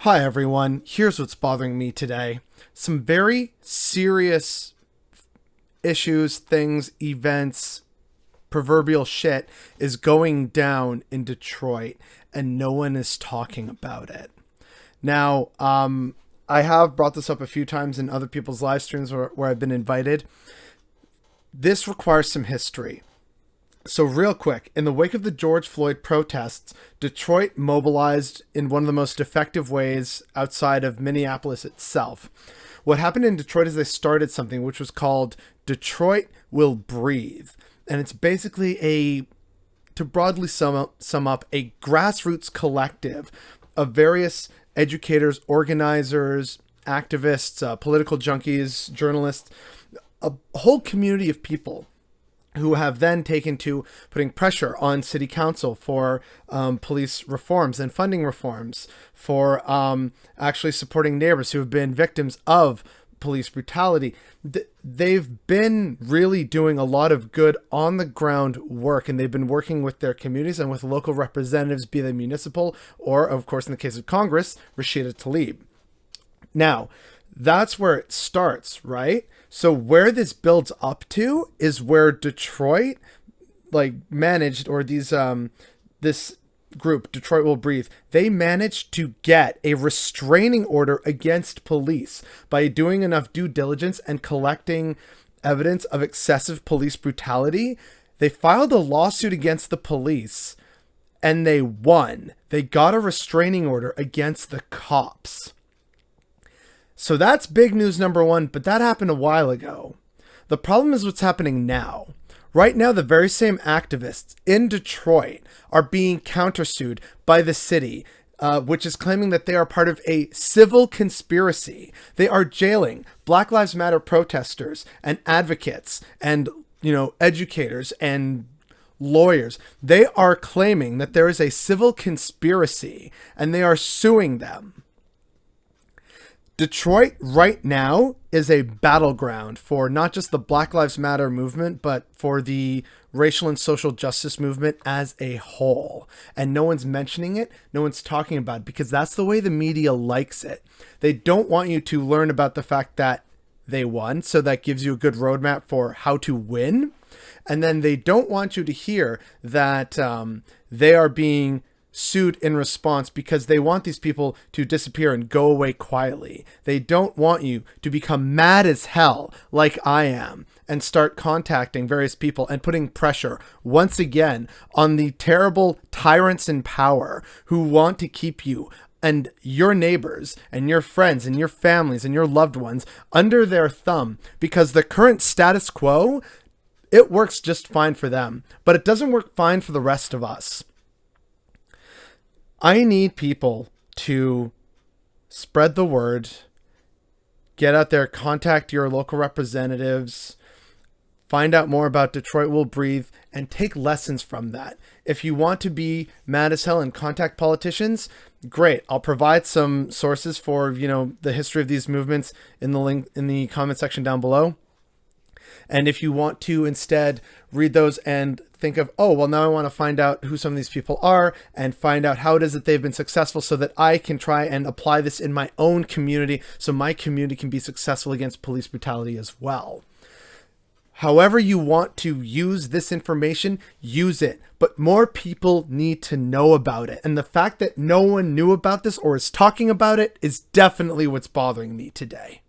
Hi everyone, here's what's bothering me today. Some very serious issues, things, events, proverbial shit is going down in Detroit and no one is talking about it. Now, I have brought this up a few times in other people's live streams where I've been invited. This requires some history. So real quick, in the wake of the George Floyd protests, Detroit mobilized in one of the most effective ways outside of Minneapolis itself. What happened in Detroit is they started something which was called Detroit Will Breathe. And it's basically to broadly sum up, a grassroots collective of various educators, organizers, activists, political junkies, journalists, a whole community of people who have then taken to putting pressure on city council for police reforms and funding reforms, for actually supporting neighbors who have been victims of police brutality. They've been really doing a lot of good on the ground work, and they've been working with their communities and with local representatives, be they municipal or, of course, in the case of Congress, Rashida Tlaib. Now, that's where it starts, right? So where this builds up to is where Detroit managed, or this group, Detroit Will Breathe, they managed to get a restraining order against police by doing enough due diligence and collecting evidence of excessive police brutality. They filed a lawsuit against the police and they won. They got a restraining order against the cops. So that's big news number one, but that happened a while ago. The problem is what's happening now. Right now, the very same activists in Detroit are being countersued by the city, which is claiming that they are part of a civil conspiracy. They are jailing Black Lives Matter protesters and advocates and, educators and lawyers. They are claiming that there is a civil conspiracy and they are suing them. Detroit right now is a battleground for not just the Black Lives Matter movement, but for the racial and social justice movement as a whole. And no one's mentioning it. No one's talking about it because that's the way the media likes it. They don't want you to learn about the fact that they won. So that gives you a good roadmap for how to win. And then they don't want you to hear that they are being sued in response because they want these people to disappear and go away quietly. They don't want you to become mad as hell like I am and start contacting various people and putting pressure once again on the terrible tyrants in power who want to keep you and your neighbors and your friends and your families and your loved ones under their thumb, because the current status quo, it works just fine for them, but it doesn't work fine for the rest of us. I need people to spread the word, get out there, contact your local representatives, find out more about Detroit Will Breathe, and take lessons from that. If you want to be mad as hell and contact politicians, great. I'll provide some sources for, the history of these movements in the link in the comment section down below. And if you want to instead read those and think of, oh, well, now I want to find out who some of these people are and find out how it is that they've been successful so that I can try and apply this in my own community so my community can be successful against police brutality as well. However you want to use this information, use it. But more people need to know about it. And the fact that no one knew about this or is talking about it is definitely what's bothering me today.